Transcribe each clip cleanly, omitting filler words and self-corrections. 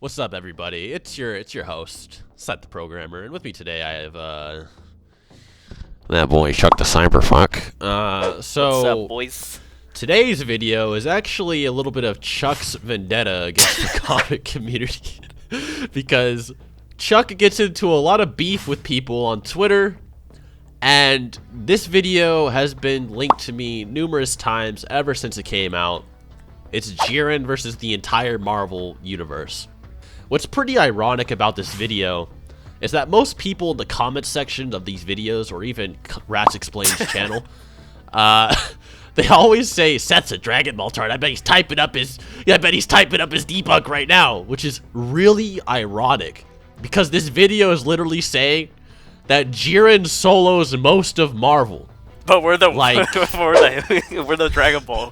What's up, everybody? It's your host, SethTheProgrammer, and with me today I have that boy Chuck the Cyberfuck. What's up, boys? Today's video is actually a little bit of Chuck's vendetta against the comic community because Chuck gets into a lot of beef with people on Twitter, and this video has been linked to me numerous times ever since it came out. It's Jiren versus the entire Marvel universe. What's pretty ironic about this video is that most people in the comment section of these videos, or even Rats Explained's channel, they always say Seth's a Dragon Ball tart. I bet he's typing up his debunk right now, which is really ironic because this video is literally saying that Jiren solos most of Marvel. But we're the we're the Dragon Ball.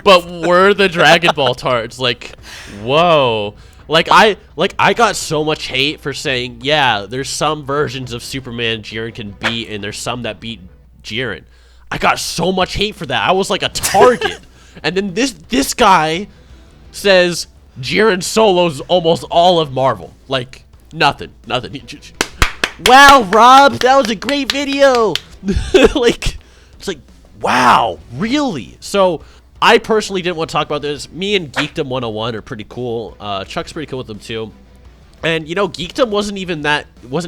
But we're the Dragon Ball tarts. Like, whoa. I got so much hate for saying, yeah, there's some versions of Superman Jiren can beat, and there's some that beat Jiren. I got so much hate for that. I was like a target. And then this guy says Jiren solos almost all of Marvel. Like, nothing. Wow, Rob, that was a great video. Like, it's like, wow, really? So I personally didn't want to talk about this. Me and Geekdom 101 are pretty cool. Chuck's pretty cool with them too. And you know, Geekdom wasn't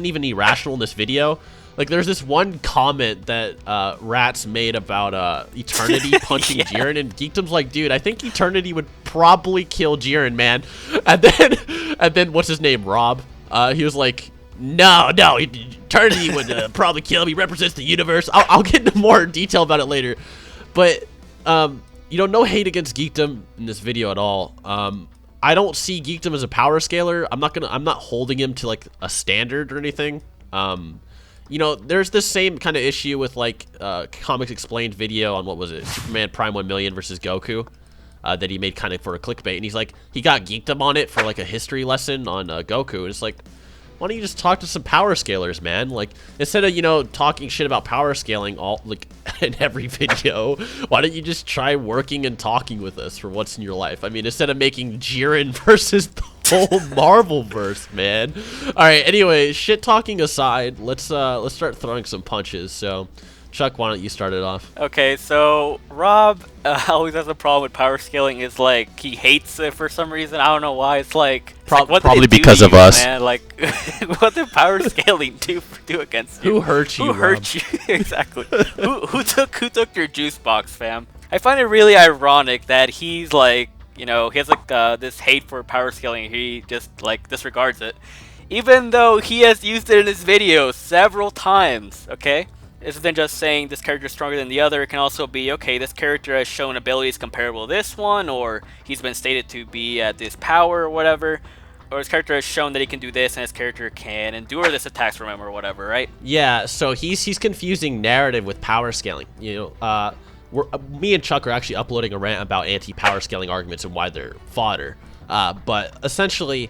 even irrational in this video. Like, there's this one comment that Rats made about Eternity punching Jiren, and Geekdom's like, dude, I think Eternity would probably kill Jiren, man. And then what's his name, Rob? He was like, no, Eternity would probably kill him. He represents the universe. I'll get into more detail about it later. But you know, no hate against Geekdom in this video at all. I don't see Geekdom as a power scaler. I'm not holding him to like a standard or anything. You know, there's this same kind of issue with like Comics Explained video on, what was it, Superman Prime 1 Million versus Goku, that he made kind of for a clickbait, and he's like, he got Geekdom on it for like a history lesson on Goku, and it's like, why don't you just talk to some power scalers, man? Like, instead of, you know, talking shit about power scaling all like in every video, why don't you just try working and talking with us for what's in your life? I mean, instead of making Jiren versus the whole Marvel verse, man. All right. Anyway, shit talking aside, let's start throwing some punches. So, Chuck, why don't you start it off? Okay, so Rob always has a problem with power scaling. Is like, he hates it for some reason. I don't know why. It's like, what probably did it because do of to you, us. man? Like, what did power scaling do against you? Who hurt you? Who hurt you? Exactly. who took your juice box, fam? I find it really ironic that he's like, you know, he has like this hate for power scaling. He just like disregards it, even though he has used it in his videos several times. Okay. Rather than just saying this character is stronger than the other, it can also be, okay, this character has shown abilities comparable to this one, or he's been stated to be at this power or whatever, or his character has shown that he can do this, and his character can endure this attacks from him or whatever, right? Yeah, so he's confusing narrative with power scaling. You know, me and Chuck are actually uploading a rant about anti-power scaling arguments and why they're fodder. But essentially,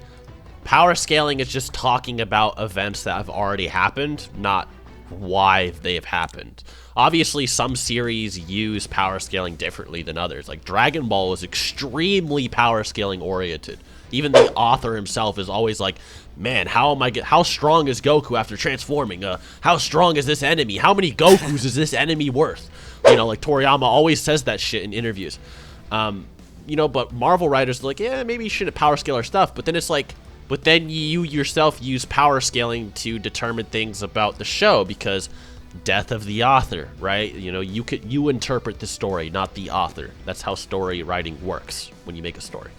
power scaling is just talking about events that have already happened, not why they have happened. Obviously, some series use power scaling differently than others. Like Dragon Ball is extremely power scaling oriented. Even the author himself is always like, man, how strong is Goku after transforming? How strong is this enemy? How many Gokus is this enemy worth? You know, like Toriyama always says that shit in interviews. You know, but Marvel writers are like, yeah, maybe you shouldn't power scale our stuff. But then it's like, but then you yourself use power scaling to determine things about the show because death of the author, right? You know, you interpret the story, not the author. That's how story writing works when you make a story.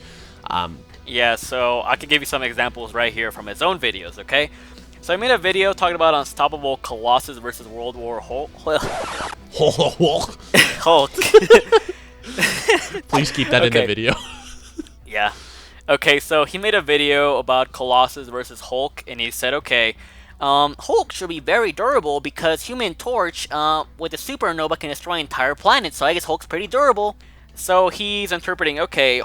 Yeah, so I can give you some examples right here from his own videos, okay? So I made a video talking about Unstoppable Colossus versus World War Hulk. Hulk. Please keep that in the video. Yeah. Okay, so he made a video about Colossus versus Hulk, and he said, okay, Hulk should be very durable because Human Torch with a supernova can destroy entire planets, so I guess Hulk's pretty durable. So he's interpreting, okay,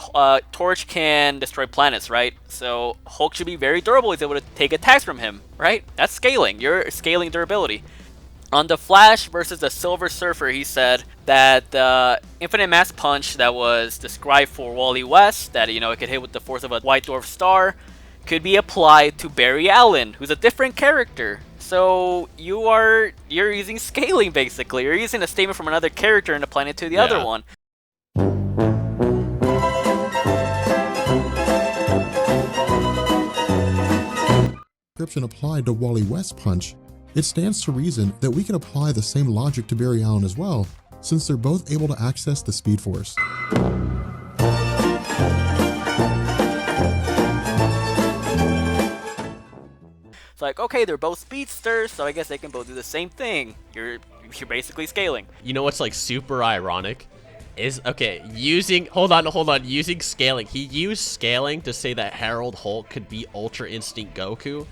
Torch can destroy planets, right? So Hulk should be very durable. He's able to take attacks from him, right? That's scaling. You're scaling durability. On the Flash versus the Silver Surfer, he said that the Infinite Mass Punch that was described for Wally West, that, you know, it could hit with the force of a white dwarf star, could be applied to Barry Allen, who's a different character. So you're using scaling basically. You're using a statement from another character and applying it to the other one. Description applied to Wally West Punch, it stands to reason that we can apply the same logic to Barry Allen as well, since they're both able to access the Speed Force. It's like, okay, they're both speedsters, so I guess they can both do the same thing. You're basically scaling. You know what's like super ironic? Is, okay, using scaling. He used scaling to say that Herald Hulk could be Ultra Instinct Goku.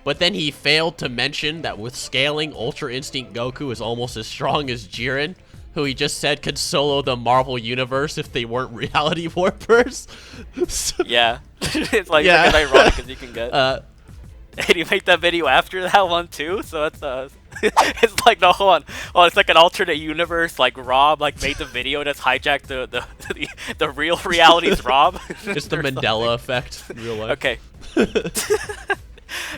But then he failed to mention that with scaling, Ultra Instinct Goku is almost as strong as Jiren, who he just said could solo the Marvel Universe if they weren't reality warpers. Yeah. It's like as ironic as you can get. And you make that video after that one too, so it's it's like, no, hold on. Oh, it's like an alternate universe, like Rob like made the video that's hijacked the real reality's Rob. It's the Mandela effect in real life. Okay.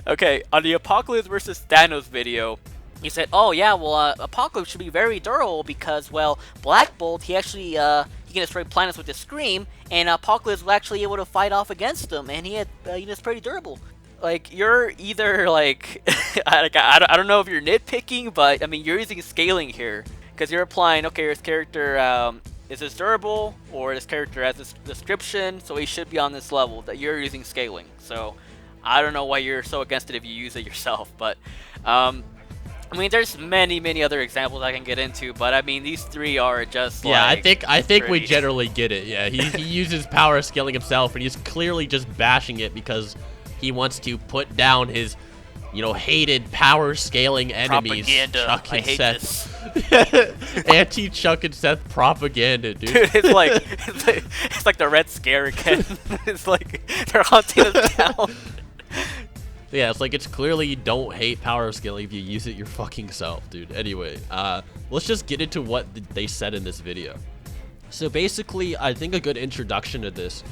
Okay, on the Apocalypse versus Thanos video, he said, oh yeah, well, Apocalypse should be very durable because, well, Black Bolt, he actually, he can destroy planets with his scream, and Apocalypse was actually able to fight off against them, and he's pretty durable. Like, you're either, like, I don't know if you're nitpicking, but, I mean, you're using scaling here, because you're applying, okay, this character, is this durable, or this character has this description, so he should be on this level, that you're using scaling, so I don't know why you're so against it if you use it yourself, but, I mean, there's many other examples I can get into, but I mean, these three are just yeah. Like, I think we generally get it. Yeah, he uses power scaling himself, and he's clearly just bashing it because he wants to put down his, you know, hated power scaling enemies. Propaganda. Chuck I and hate Seth. Anti-Chuck and Seth propaganda, dude. Dude, it's like the Red Scare again. It's like they're hunting us down. Yeah, it's like, it's clearly you don't hate power scaling if you use it your fucking self, dude. Anyway, let's just get into what they said in this video. So basically, I think a good introduction to this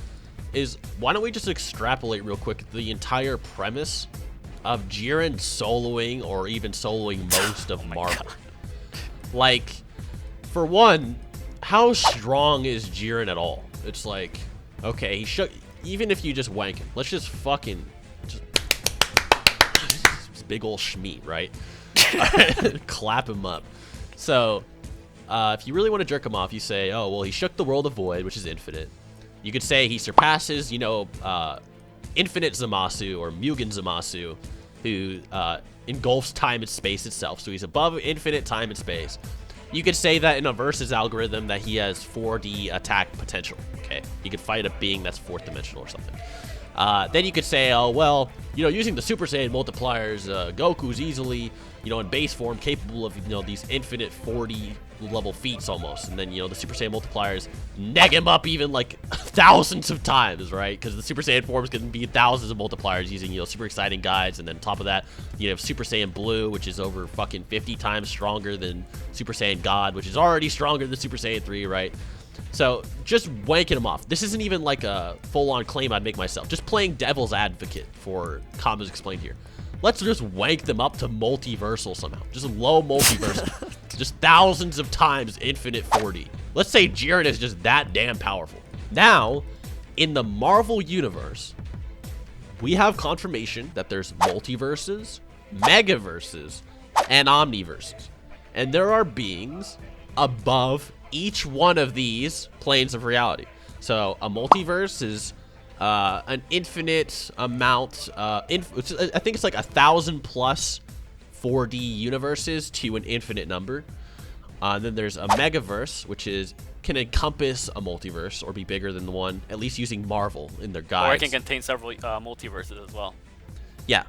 is, why don't we just extrapolate real quick the entire premise of Jiren soloing or even soloing most of Marvel. Like, for one, how strong is Jiren at all? It's like, okay, even if you just wank him, let's just fucking big ol' schmeat, right? Clap him up. So, if you really want to jerk him off, you say, oh, well, he shook the world of void, which is infinite. You could say he surpasses, you know, infinite Zamasu or Mugen Zamasu, who engulfs time and space itself. So he's above infinite time and space. You could say that in a versus algorithm that he has 4D attack potential. Okay, he could fight a being that's fourth dimensional or something. Then you could say, oh, well, you know, using the Super Saiyan multipliers, Goku's easily, you know, in base form capable of, you know, these infinite 40 level feats almost. And then, you know, the Super Saiyan multipliers neg him up even like thousands of times, right? Because the Super Saiyan forms can be thousands of multipliers using, you know, super exciting guides. And then on top of that, you have Super Saiyan Blue, which is over fucking 50 times stronger than Super Saiyan God, which is already stronger than Super Saiyan 3, right? So, just wanking him off. This isn't even like a full-on claim I'd make myself. Just playing devil's advocate for Comics Explained here. Let's just wank them up to multiversal somehow. Just low multiversal. Just thousands of times infinite 40. Let's say Jiren is just that damn powerful. Now, in the Marvel Universe, we have confirmation that there's multiverses, megaverses, and omniverses. And there are beings above each one of these planes of reality. So a multiverse is an infinite amount, I think it's like 1,000 plus 4D universes to an infinite number. Then there's a megaverse, which can encompass a multiverse or be bigger than the one, at least using Marvel in their guides. Or it can contain several multiverses as well. Yeah.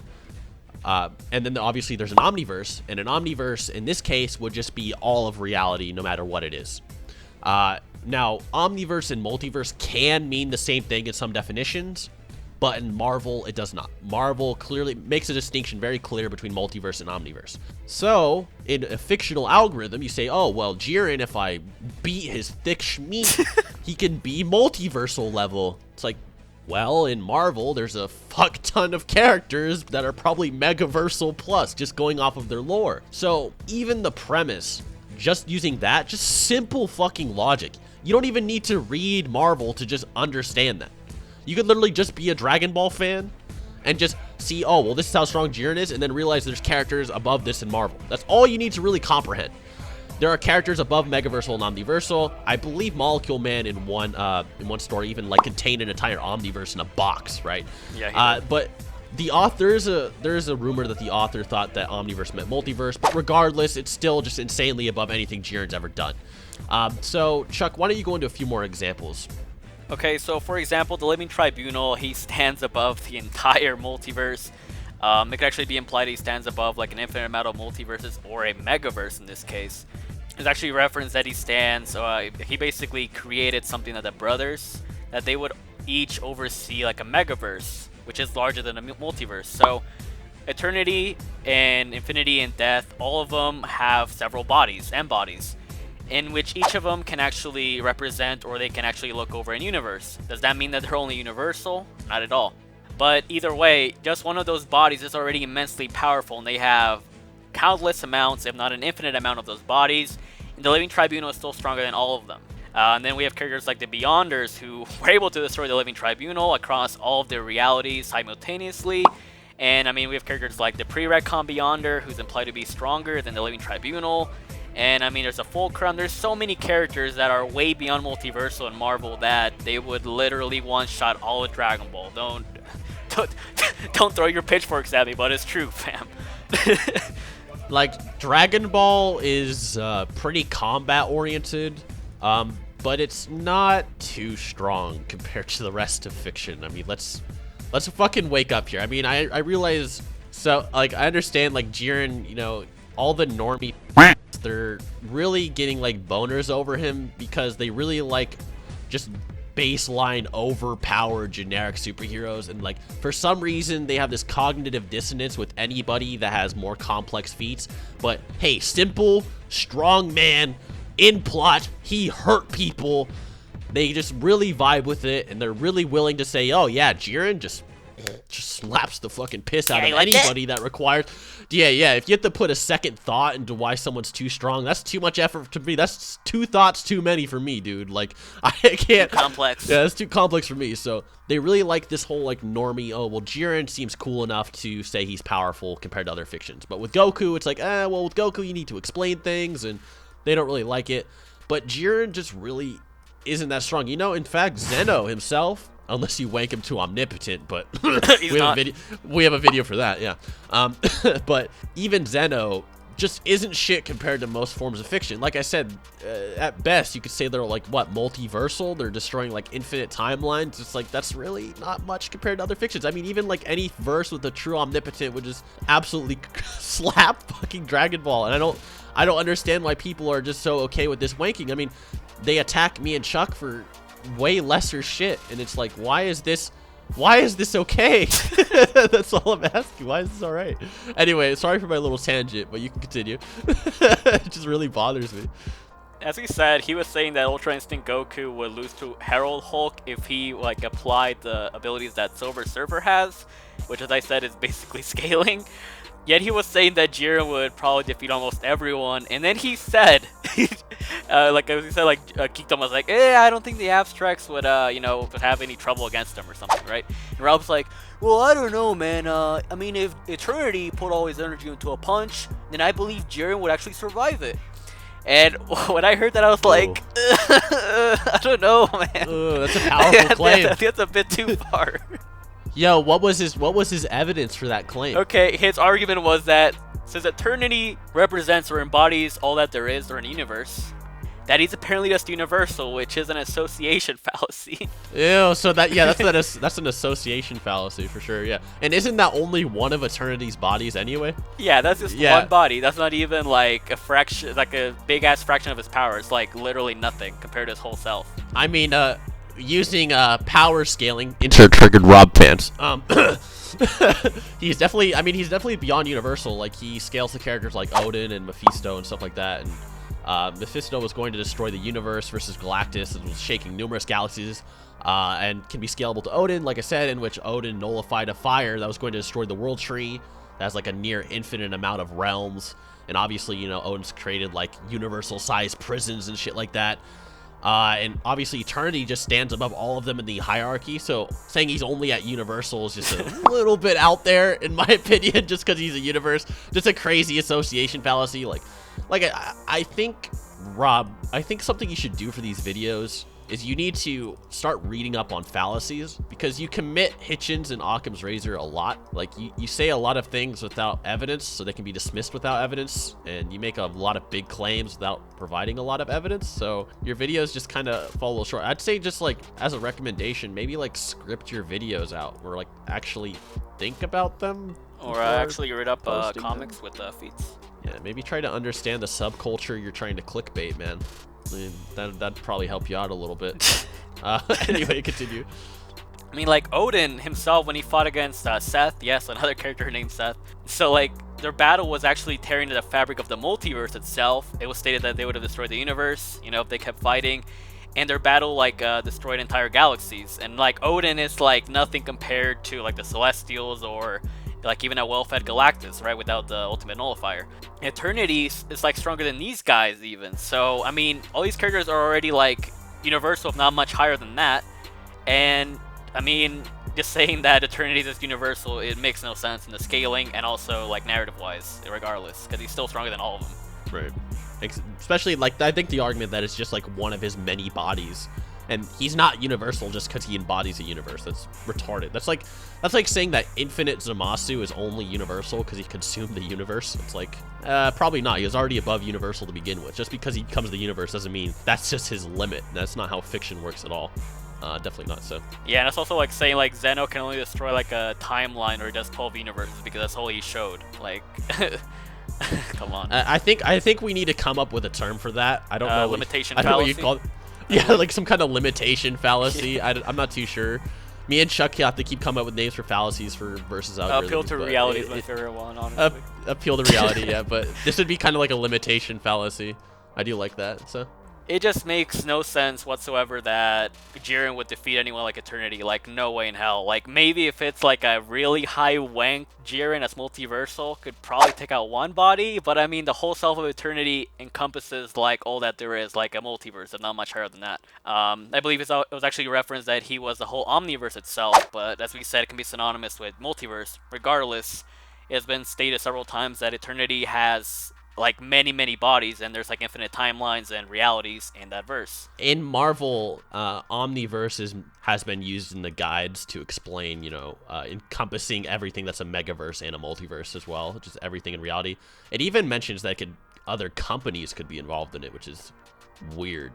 And then obviously there's an omniverse, and an omniverse in this case would just be all of reality no matter what it is. Now, omniverse and multiverse can mean the same thing in some definitions, but in Marvel, it does not. Marvel clearly makes a distinction very clear between multiverse and omniverse. So, in a fictional algorithm, you say, oh, well, Jiren, if I beat his thick schmeat, he can be multiversal level. It's like, Well, in Marvel, there's a fuck ton of characters that are probably Megaversal plus, just going off of their lore. So even the premise, just using that, just simple fucking logic. You don't even need to read Marvel to just understand that. You could literally just be a Dragon Ball fan and just see, oh, well, this is how strong Jiren is, and then realize there's characters above this in Marvel. That's all you need to really comprehend. There are characters above Megaversal and Omniversal. I believe Molecule Man in one story even like contained an entire Omniverse in a box, right? Yeah. But the author, there's a rumor that the author thought that Omniverse meant multiverse, but regardless, it's still just insanely above anything Jiren's ever done. So Chuck, why don't you go into a few more examples? Okay, so for example, the Living Tribunal, he stands above the entire multiverse. It could actually be implied he stands above like an infinite amount of multiverses or a megaverse in this case. There's actually reference that he stands, he basically created something that the brothers, that they would each oversee like a megaverse, which is larger than a multiverse. So Eternity and Infinity and Death, all of them have several bodies, in which each of them can actually represent, or they can actually look over an universe. Does that mean that they're only universal? Not at all. But either way, just one of those bodies is already immensely powerful, and they have countless amounts, if not an infinite amount of those bodies, and the Living Tribunal is still stronger than all of them. And then we have characters like the Beyonders, who were able to destroy the Living Tribunal across all of their realities simultaneously. And I mean, we have characters like the Pre-Retcon Beyonder, who's implied to be stronger than the Living Tribunal. And I mean, there's a Fulcrum. There's so many characters that are way beyond Multiversal and Marvel that they would literally one-shot all of Dragon Ball. Don't throw your pitchforks at me, but it's true, fam. Like, Dragon Ball is pretty combat-oriented, but it's not too strong compared to the rest of fiction. I mean, let's fucking wake up here. I mean, I realize, so, like, I understand, like, Jiren, you know, all the normie, they're really getting, like, boners over him because they really, like, just baseline overpowered generic superheroes, and like for some reason they have this cognitive dissonance with anybody that has more complex feats. But hey, simple strong man in plot, he hurt people, they just really vibe with it, and they're really willing to say, oh yeah, Jiren just slaps the fucking piss out of anybody that requires. Yeah, if you have to put a second thought into why someone's too strong, that's too much effort to me. That's two thoughts too many for me, dude. Like, I can't. Too complex. Yeah, it's too complex for me. So they really like this whole, like, normie, oh, well, Jiren seems cool enough to say he's powerful compared to other fictions. But with Goku, it's like, well, with Goku, you need to explain things, and they don't really like it. But Jiren just really isn't that strong. You know, in fact, Zeno himself, unless you wank him to omnipotent, but we have a video for that, yeah. But even Zeno just isn't shit compared to most forms of fiction. Like I said, at best, you could say they're like, what, multiversal? They're destroying like infinite timelines. It's like, that's really not much compared to other fictions. I mean, even like any verse with a true omnipotent would just absolutely slap fucking Dragon Ball. And I don't understand why people are just so okay with this wanking. I mean, they attack me and Chuck for way lesser shit, and it's like, why is this okay? That's all I'm asking. Why is this all right? Anyway, sorry for my little tangent, but you can continue. It just really bothers me. As he said, he was saying that Ultra Instinct Goku would lose to Herald Hulk if he like applied the abilities that Silver Surfer has, which, as I said, is basically scaling. Yet he was saying that Jiren would probably defeat almost everyone, and then he said, like as he said, like Kingdom was like, I don't think the abstracts would, would have any trouble against him or something, right? And Rob's like, well, I don't know, man. I mean, if Eternity put all his energy into a punch, then I believe Jiren would actually survive it. And when I heard that, I was like, I don't know, man. That's a powerful claim. That's a bit too far. Yo, what was his evidence for that claim? Okay, his argument was that since Eternity represents or embodies all that there is or an universe, that he's apparently just universal, which is an association fallacy. Ew, so that's an association fallacy for sure, yeah. And isn't that only one of Eternity's bodies anyway? Yeah, that's just one body. That's not even like a fraction, like a big ass fraction of his power. It's like literally nothing compared to his whole self. I mean, using power scaling, insert triggered Rob pants. He's definitely beyond universal. Like, he scales to characters like Odin and Mephisto and stuff like that. And Mephisto was going to destroy the universe versus Galactus and was shaking numerous galaxies. and can be scalable to Odin, like I said, in which Odin nullified a fire that was going to destroy the world tree. That has like a near infinite amount of realms, and obviously, you know, Odin's created like universal-sized prisons and shit like that. And obviously Eternity just stands above all of them in the hierarchy, so saying he's only at Universal is just a little bit out there, in my opinion, just because he's a universe. Just a crazy association fallacy. I think, Rob, I think something you should do for these videos is you need to start reading up on fallacies, because you commit Hitchens and Occam's razor a lot. Like, you say a lot of things without evidence, so they can be dismissed without evidence, and you make a lot of big claims without providing a lot of evidence, so your videos just kind of fall a little short. I'd say, just like as a recommendation, maybe like script your videos out, or like actually think about them, or actually read up comics them. with feats. Yeah, maybe try to understand the subculture you're trying to clickbait, man. I mean, that'd probably help you out a little bit. Anyway, continue. I mean, like, Odin himself, when he fought against Seth, yes, another character named Seth. So, like, their battle was actually tearing the fabric of the multiverse itself. It was stated that they would have destroyed the universe, you know, if they kept fighting. And their battle, like, destroyed entire galaxies. And, like, Odin is, like, nothing compared to, like, the Celestials or, like, even a well-fed Galactus, right, without the ultimate nullifier. Eternity is, like, stronger than these guys, even. So, I mean, all these characters are already, like, universal, if not much higher than that. And, I mean, just saying that Eternity is universal, it makes no sense in the scaling and also, like, narrative-wise, regardless, because he's still stronger than all of them. Right. Especially, like, I think the argument that it's just, like, one of his many bodies. And he's not universal just because he embodies a universe. That's retarded. That's like saying that Infinite Zamasu is only universal because he consumed the universe. It's like, probably not. He was already above universal to begin with. Just because he becomes the universe doesn't mean that's just his limit. That's not how fiction works at all. Definitely not so. Yeah, and it's also like saying like Zeno can only destroy like a timeline or just 12 universes because that's all he showed. Like, come on. I think we need to come up with a term for that. I don't know. Limitation fallacy? I don't know what you call it. Yeah, like some kind of limitation fallacy. I'm not too sure. Me and Chuck have to keep coming up with names for fallacies for versus algorithms. Appeal to reality is my favorite one, honestly. Appeal to reality, yeah. But this would be kind of like a limitation fallacy. I do like that, so. It just makes no sense whatsoever that Jiren would defeat anyone like Eternity. Like, no way in hell. Like, maybe if it's like a really high rank Jiren that's multiversal, could probably take out one body. But I mean, the whole self of Eternity encompasses like all that there is, like a multiverse, and not much higher than that. I believe it was actually referenced that he was the whole omniverse itself. But as we said, it can be synonymous with multiverse. Regardless, it has been stated several times that Eternity has like many bodies, and there's like infinite timelines and realities in that verse. In Marvel, omniverse has been used in the guides to explain, you know, encompassing everything that's a megaverse and a multiverse as well, just everything in reality. It even mentions that other companies could be involved in it, which is weird.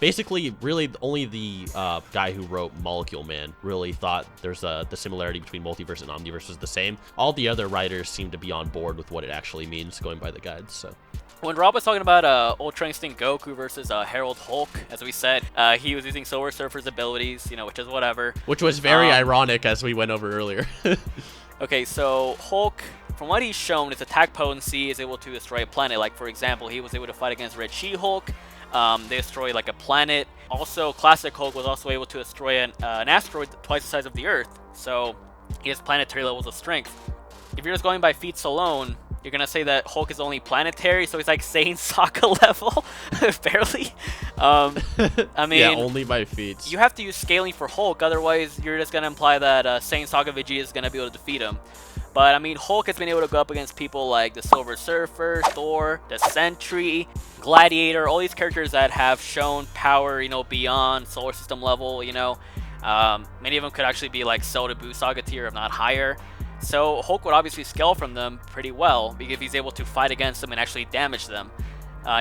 Basically, really, only the guy who wrote Molecule Man really thought there's the similarity between multiverse and omniverse is the same. All the other writers seem to be on board with what it actually means, going by the guides. So, when Rob was talking about Ultra Instinct Goku versus Herald Hulk, as we said, he was using Silver Surfer's abilities, you know, which is whatever. Which was very ironic, as we went over earlier. Okay, so Hulk, from what he's shown, his attack potency is able to destroy a planet. Like, for example, he was able to fight against Red She-Hulk. They destroy like a planet. Also, Classic Hulk was also able to destroy an asteroid twice the size of the Earth. So he has planetary levels of strength. If you're just going by feats alone, you're gonna say that Hulk is only planetary, so he's like Saiyan Saga level, barely. I mean, yeah, only by feats. You have to use scaling for Hulk, otherwise you're just gonna imply that Saiyan Saga Vegeta is gonna be able to defeat him. But I mean, Hulk has been able to go up against people like the Silver Surfer, Thor, the Sentry, Gladiator, all these characters that have shown power, you know, beyond solar system level, you know. Many of them could actually be like Cell to Buu Saga tier, if not higher. So Hulk would obviously scale from them pretty well, because he's able to fight against them and actually damage them.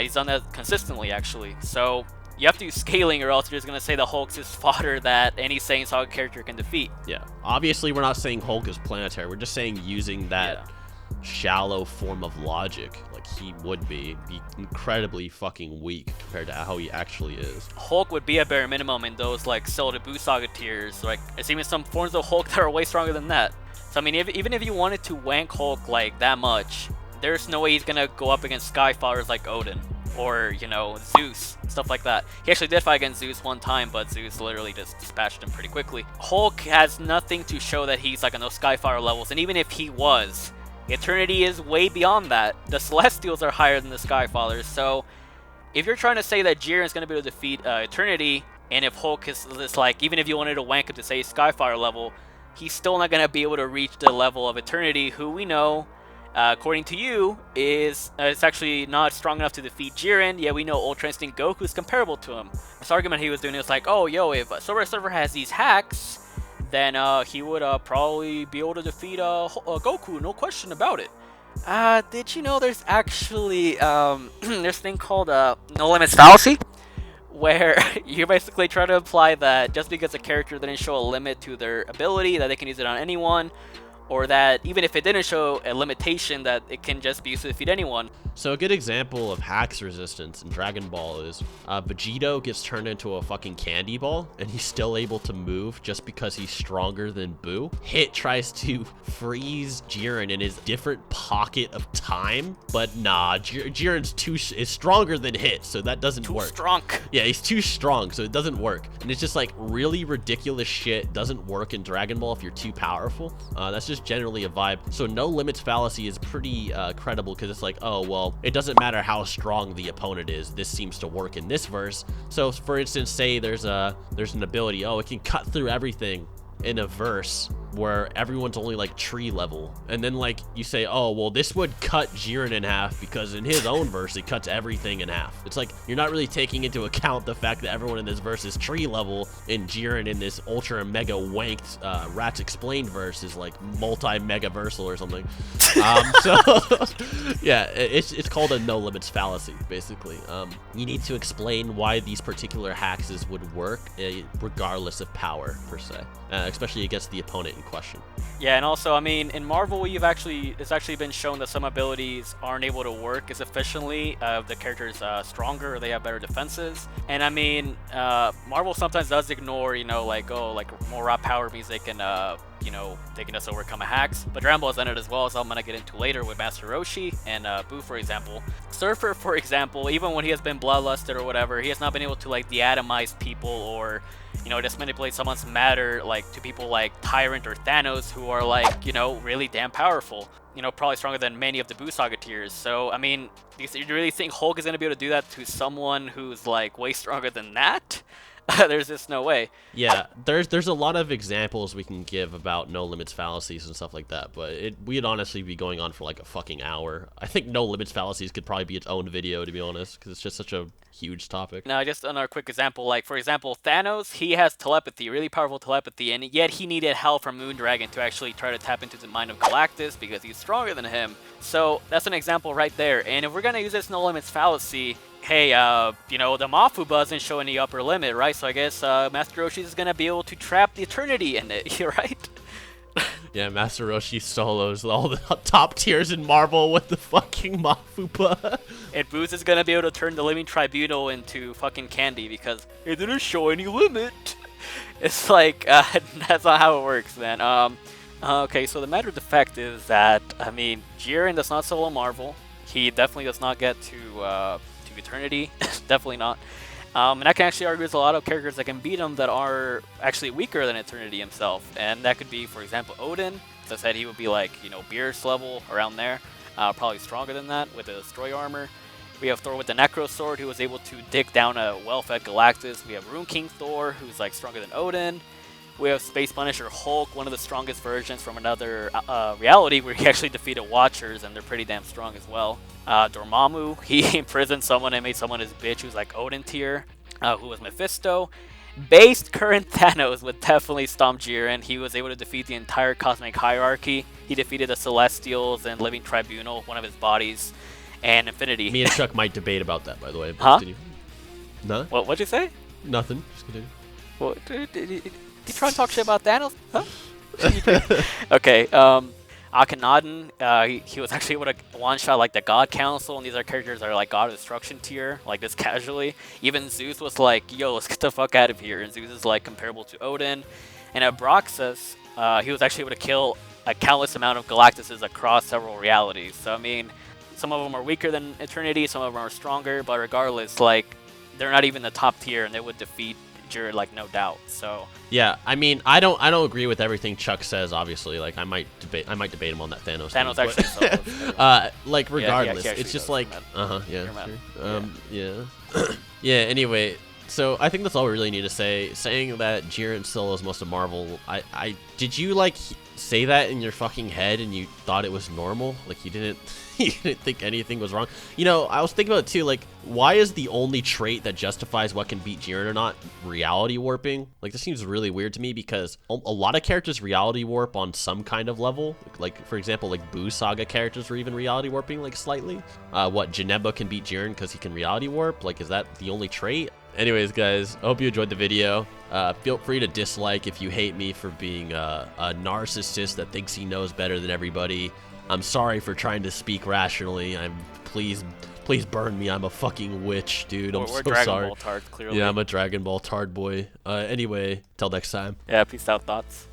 He's done that consistently, actually. So you have to use scaling, or else you're just going to say the Hulk's is fodder that any Saiyan Saga character can defeat. Yeah, obviously we're not saying Hulk is planetary. We're just saying using that shallow form of logic, like he would be incredibly fucking weak compared to how he actually is. Hulk would be a bare minimum in those like Cell to Buu Saga tiers. Like, there's even some forms of Hulk that are way stronger than that. So I mean, even if you wanted to wank Hulk like that much, there's no way he's gonna go up against Sky Fighters like Odin. or, you know, Zeus, stuff like that. He actually did fight against Zeus one time, but Zeus literally just dispatched him pretty quickly. Hulk has nothing to show that he's like on those Skyfire levels, and even if he was, Eternity is way beyond that. The Celestials are higher than the Skyfathers, so if you're trying to say that Jiren is going to be able to defeat Eternity, and if Hulk is this, like, even if you wanted to wank him to say Skyfire level, he's still not going to be able to reach the level of Eternity, who we know, according to you, is actually not strong enough to defeat Jiren, yet we know Ultra Instinct Goku is comparable to him. This argument he was doing is like, oh, yo, if Silver Surfer has these hacks, then he would probably be able to defeat Goku, no question about it. Did you know there's actually this thing called no limits fallacy, where you basically try to imply that just because a character didn't show a limit to their ability, that they can use it on anyone, or that even if it didn't show a limitation, that it can just be used to defeat anyone. So a good example of Hack's resistance in Dragon Ball is Vegito gets turned into a fucking candy ball, and he's still able to move just because he's stronger than Boo. Hit tries to freeze Jiren in his different pocket of time, but nah, Jiren's is stronger than Hit, so that doesn't work. Too strong. Yeah, he's too strong, so it doesn't work. And it's just like really ridiculous shit doesn't work in Dragon Ball if you're too powerful. That's just generally a vibe. So no limits fallacy is pretty credible, because it's like, oh, well, it doesn't matter how strong the opponent is. This seems to work in this verse. So for instance, say there's an ability, oh, it can cut through everything in a verse where everyone's only like tree level, and then like you say, oh, well, this would cut Jiren in half because in his own verse it cuts everything in half. It's like you're not really taking into account the fact that everyone in this verse is tree level, and Jiren in this ultra mega wanked Rats Explained verse is like multi-mega versal or something. So yeah, it's called a no limits fallacy, basically. You need to explain why these particular hacks would work regardless of power per se, especially against the opponent in question. Yeah, and also, I mean, in Marvel, it's actually been shown that some abilities aren't able to work as efficiently if the character is stronger or they have better defenses. And I mean, Marvel sometimes does ignore, you know, like, oh, like more raw power means they can, you know, they can just overcome hacks. But Dragon Ball has done it as well, as I'm gonna get into later with Master Roshi and Boo, for example. Surfer, for example, even when he has been bloodlusted or whatever, he has not been able to like deatomize people or, you know, just manipulate someone's matter like to people like Tyrant or Thanos, who are like, you know, really damn powerful. You know, probably stronger than many of the Boo Saga tiers. So, I mean, do you really think Hulk is going to be able to do that to someone who's like way stronger than that? There's just no way. Yeah, there's a lot of examples we can give about no limits fallacies and stuff like that, but we'd honestly be going on for like a fucking hour. I think no limits fallacies could probably be its own video, to be honest, because it's just such a huge topic. Now, just another quick example, like, for example, Thanos, he has telepathy, really powerful telepathy, and yet he needed help from Moondragon to actually try to tap into the mind of Galactus because he's stronger than him. So that's an example right there. And if we're going to use this no limits fallacy, hey, you know, the Mafu doesn't show any upper limit, right? So I guess Master Roshi is going to be able to trap the Eternity in it, right? Yeah, Master Roshi solos all the top tiers in Marvel with the fucking Mafupa. And Boo's is gonna be able to turn the Living Tribunal into fucking candy because it didn't show any limit. It's like, that's not how it works, man. Okay, so the matter of the fact is that, I mean, Jiren does not solo Marvel. He definitely does not get to Eternity. Definitely not. And I can actually argue there's a lot of characters that can beat him that are actually weaker than Eternity himself. And that could be, for example, Odin. As I said, he would be like, you know, Beerus level, around there. Probably stronger than that with the Destroy Armor. We have Thor with the Necro Sword, who was able to dig down a well-fed Galactus. We have Rune King Thor, who's like stronger than Odin. We have Space Punisher Hulk, one of the strongest versions from another reality where he actually defeated Watchers, and they're pretty damn strong as well. Dormammu, he imprisoned someone and made someone his bitch who's like Odin tier, who was Mephisto. Based current Thanos would definitely stomp Jiren. He was able to defeat the entire cosmic hierarchy. He defeated the Celestials and Living Tribunal, one of his bodies, and Infinity. Me and Chuck might debate about that, by the way. Huh? No? What'd you say? Nothing. Just continue. What, did you try to talk shit about Thanos? Huh? Okay, Akhenaten, he was actually able to one-shot like the God Council, and these are characters that are like God Destruction tier, like this casually. Even Zeus was like, yo, let's get the fuck out of here, and Zeus is like comparable to Odin. And Abraxas, he was actually able to kill a countless amount of Galactuses across several realities. So I mean, some of them are weaker than Eternity, some of them are stronger, but regardless, like, they're not even the top tier, and they would defeat Jiren, like, no doubt. So yeah, I mean, I don't agree with everything Chuck says. Obviously, like, I might debate him on that Thanos. Thanos thing, actually but, like, regardless, yeah, it's just does, like, yeah. sure. Yeah. Anyway, so I think that's all we really need to say. Saying that Jiren still is most of Marvel, I did you like say that in your fucking head and you thought it was normal? Like, you didn't think anything was wrong? You know, I was thinking about it too, like, why is the only trait that justifies what can beat Jiren or not reality warping? Like, this seems really weird to me because a lot of characters reality warp on some kind of level. Like, for example, like Boo Saga characters were even reality warping, like, slightly. What, Janemba can beat Jiren because he can reality warp? Like, is that the only trait? Anyways, guys, I hope you enjoyed the video. Feel free to dislike if you hate me for being a narcissist that thinks he knows better than everybody. I'm sorry for trying to speak rationally. Please burn me. I'm a fucking witch, dude. I'm so Dragon sorry. Ball tard, clearly. Yeah, I'm a Dragon Ball tard boy. Anyway, till next time. Yeah, peace out, thoughts.